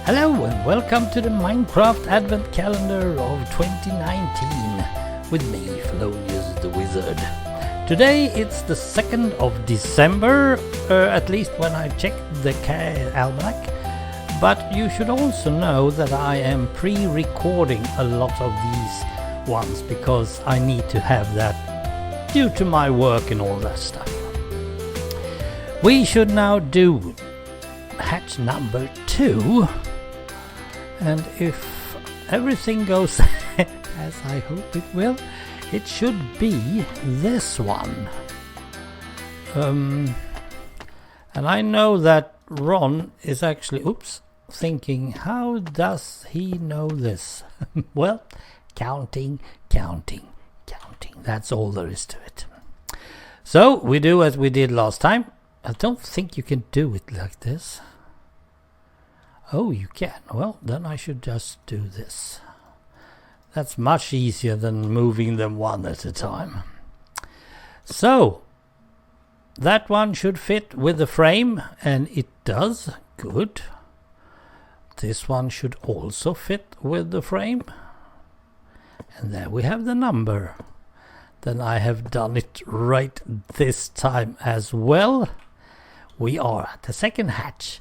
Hello and welcome to the Minecraft Advent Calendar of 2019 with me, Felonious the Wizard. Today it's the 2nd of December, at least when I checked the almanac, but you should also know that I am pre-recording a lot of these ones because I need to have that due to my work and all that stuff. We should now do hatch number 2. And if everything goes as I hope it will, it should be this one. And I know that Ron is actually, thinking, how does he know this? Well, counting. That's all there is to it. So we do as we did last time. I don't think you can do it like this. Oh, you can. Well, then I should just do this. That's much easier than moving them one at a time. So, that one should fit with the frame, and it does. Good. This one should also fit with the frame. And there we have the number. Then I have done it right this time as well. We are at the second hatch.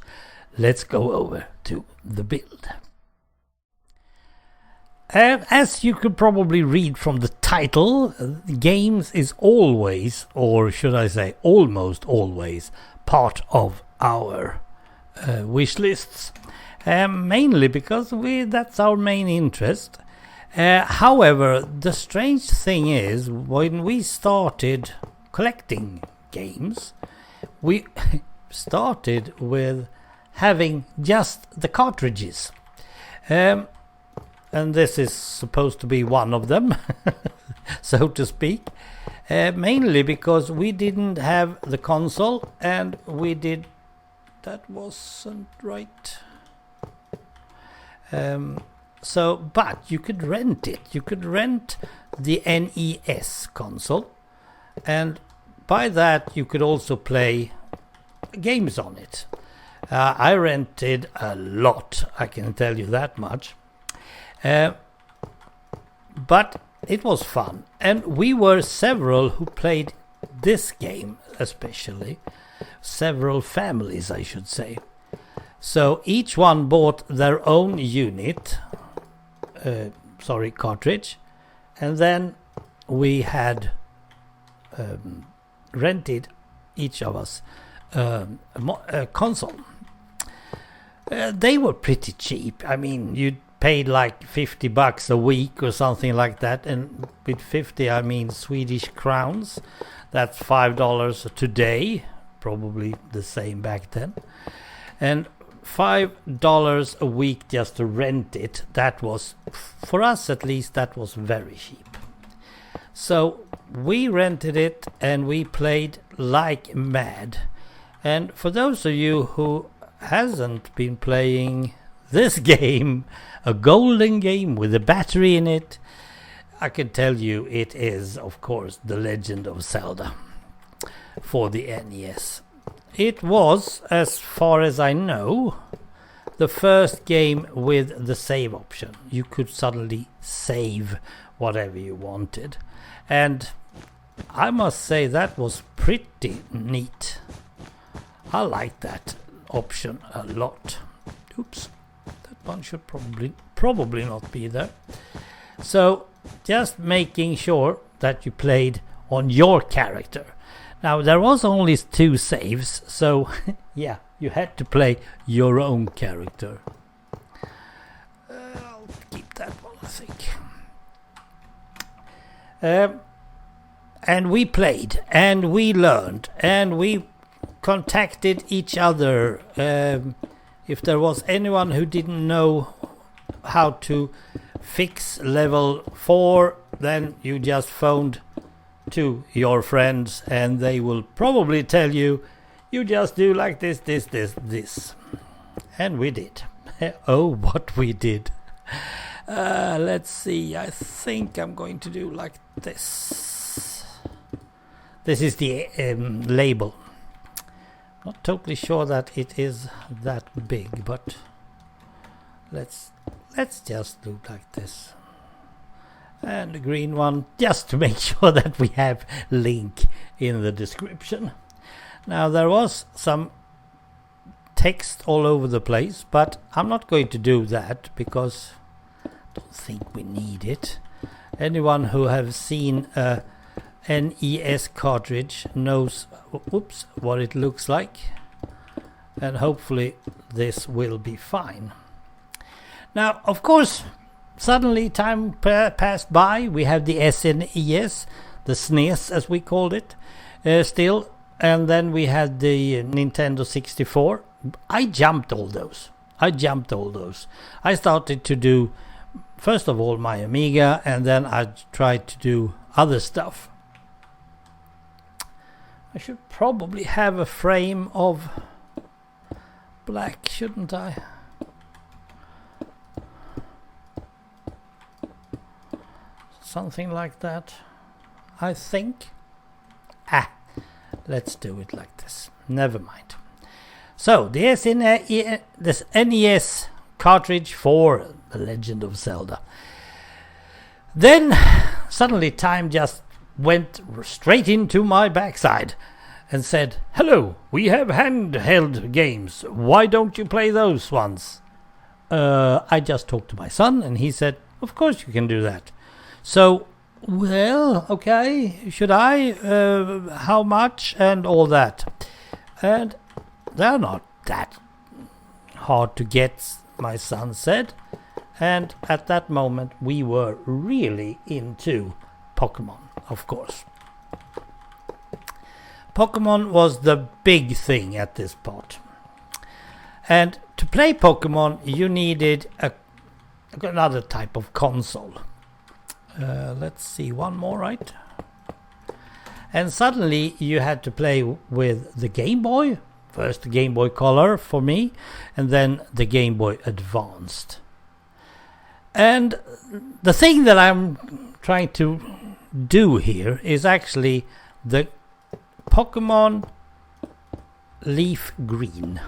Let's go over to the build. As you could probably read from the title, games is always, or should I say almost always, part of our wish lists. Mainly because that's our main interest. However, the strange thing is, when we started collecting games, we started with having just the cartridges. And this is supposed to be one of them, so to speak. Mainly because we didn't have the console, and that wasn't right. But you could rent it. You could rent the NES console, and by that you could also play games on it. I rented a lot, I can tell you that much. But it was fun. And we were several who played this game especially. Several families, I should say. So each one bought their own cartridge. And then we had rented, each of us, a console. They were pretty cheap. I mean, you paid like $50 a week or something like that, and with 50 I mean Swedish crowns. That's $5 today, probably the same back then. And $5 a week just to rent it, that was, for us at least, that was very cheap. So we rented it and we played like mad. And for those of you who hasn't been playing this game, a golden game with a battery in it, I can tell you it is, of course, The Legend of Zelda for the NES. It was, as far as I know, the first game with the save option. You could suddenly save whatever you wanted. And I must say that was pretty neat. I like that option a lot. Oops, that one should probably not be there. So just making sure that you played on your character. Now there was only 2 saves, so yeah, you had to play your own character. I'll keep that one, I think. And we played, and we learned, and we contacted each other. If there was anyone who didn't know how to fix level 4, then you just phoned to your friends and they will probably tell you, you just do like this. And we did. Oh, what we did. Let's see, I think I'm going to do like this. This is the label. Not totally sure that it is that big, but let's just do like this. And the green one, just to make sure that we have link in the description. Now there was some text all over the place, but I'm not going to do that because I don't think we need it. Anyone who has seen a NES cartridge knows what it looks like, and hopefully this will be fine. Now, of course, suddenly time passed by. We have the SNES, the SNES as we called it, still, and then we had the Nintendo 64. I jumped all those. I started to do, first of all, my Amiga, and then I tried to do other stuff. I should probably have a frame of black, shouldn't I? Something like that, I think. Let's do it like this. Never mind. So, this NES cartridge for The Legend of Zelda. Then, suddenly time just went straight into my backside and said, "Hello, we have handheld games. Why don't you play those ones?" I just talked to my son and he said, "Of course you can do that." So, well, okay, should I? How much? And all that. And they're not that hard to get, my son said. And at that moment, we were really into Pokemon, of course. Pokemon was the big thing at this part. And to play Pokemon, you needed another type of console. Let's see, one more, right? And suddenly you had to play with the Game Boy. First the Game Boy Color for me, and then the Game Boy Advanced. And the thing that I'm trying to do here is actually the Pokemon Leaf Green.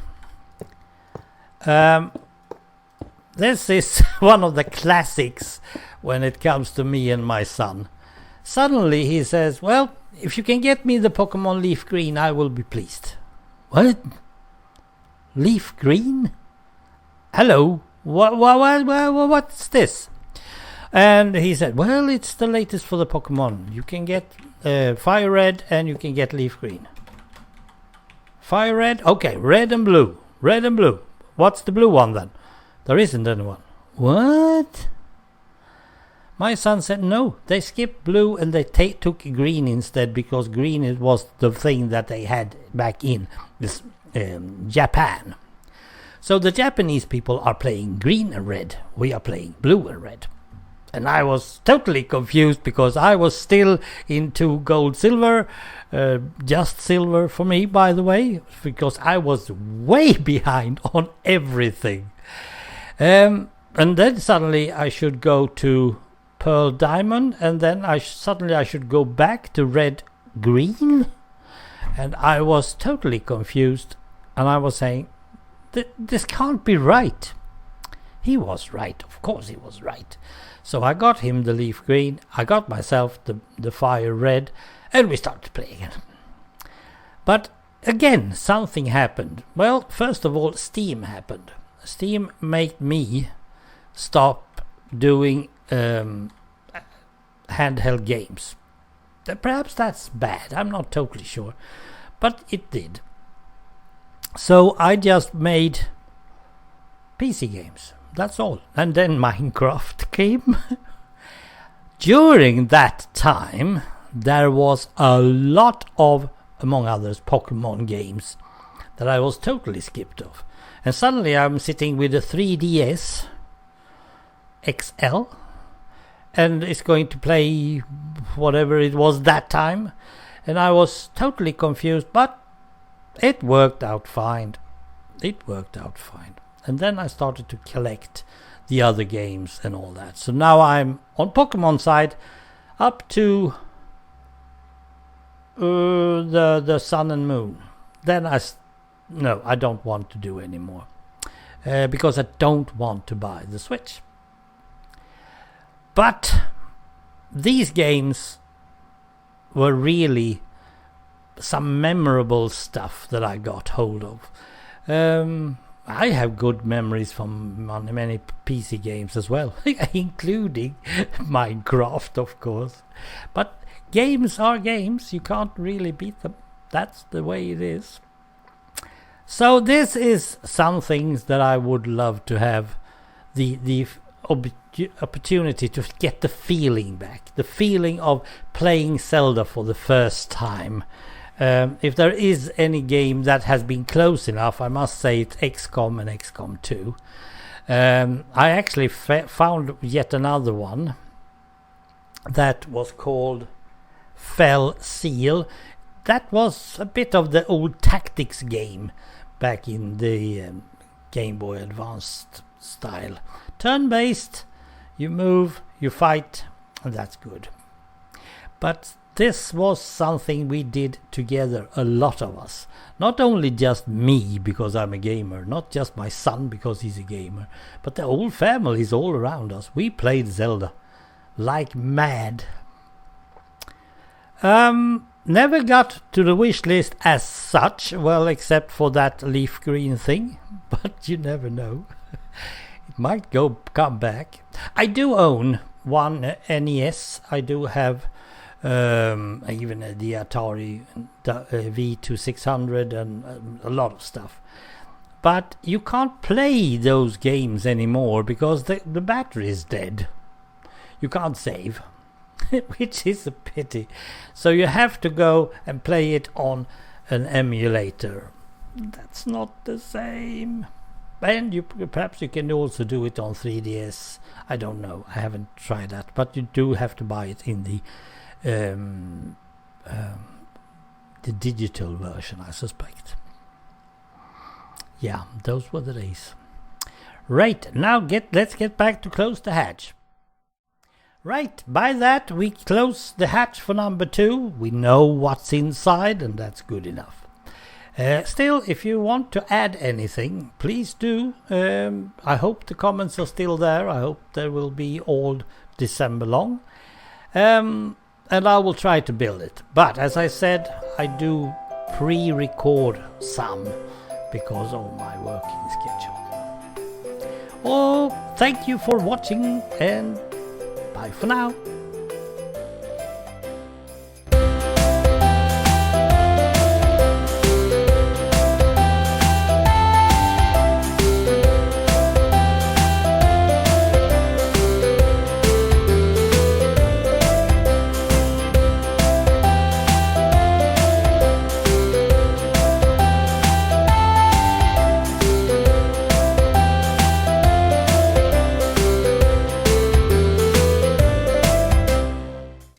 This is one of the classics when it comes to me and my son. Suddenly he says, "Well, if you can get me the Pokemon Leaf Green, I will be pleased." What? Leaf Green? Hello? What's this? And he said, "Well, it's the latest for the Pokemon. You can get Fire Red and you can get Leaf Green." Fire Red? Okay, red and blue. Red and blue. What's the blue one then? There isn't anyone. What? My son said no, they skipped blue and they took green instead, because green was the thing that they had back in this Japan. So the Japanese people are playing green and red. We are playing blue and red. And I was totally confused because I was still into gold, silver, just silver for me, by the way, because I was way behind on everything. And then suddenly I should go to Pearl Diamond, and then I should go back to Red Green, and I was totally confused, and I was saying, this can't be right. He was right, of course he was right. So I got him the Leaf Green, I got myself the Fire Red, and we started playing. But again, something happened. Well, first of all, Steam happened. Steam made me stop doing handheld games. Perhaps that's bad, I'm not totally sure, but it did. So I just made PC games, that's all. And then Minecraft came. During that time there was a lot of, among others, Pokemon games that I was totally skipped of. And suddenly I'm sitting with a 3DS XL, and it's going to play whatever it was that time, and I was totally confused, but it worked out fine. And then I started to collect the other games and all that. So now I'm on Pokemon side up to the Sun and Moon. Then I don't want to do anymore. because I don't want to buy the Switch. But these games were really some memorable stuff that I got hold of. I have good memories from many PC games as well, including Minecraft, of course. But games are games, you can't really beat them. That's the way it is. So this is some things that I would love to have the opportunity to get the feeling back. The feeling of playing Zelda for the first time. If there is any game that has been close enough, I must say it's XCOM and XCOM 2. I actually found yet another one that was called Fell Seal. That was a bit of the old tactics game back in the Game Boy Advanced style. Turn-based, you move, you fight, and that's good. But this was something we did together, a lot of us. Not only just me, because I'm a gamer, not just my son, because he's a gamer, but the whole family is all around us. We played Zelda like mad. Never got to the wish list as such, well, except for that leaf green thing, but you never know. It might come back. I do own one NES. I do have even the Atari V2600 and a lot of stuff. But you can't play those games anymore because the battery is dead. You can't save, which is a pity. So you have to go and play it on an emulator. That's not the same. And perhaps you can also do it on 3DS. I don't know. I haven't tried that. But you do have to buy it in the digital version, I suspect. Yeah, those were the days. Right, now let's get back to Close the Hatch. Right, by that we close the hatch for number 2. We know what's inside, and that's good enough. Still, if you want to add anything, please do. I hope the comments are still there. I hope they will be all December long. And I will try to build it. But as I said, I do pre-record some because of my working schedule. Oh, thank you for watching, and bye for now.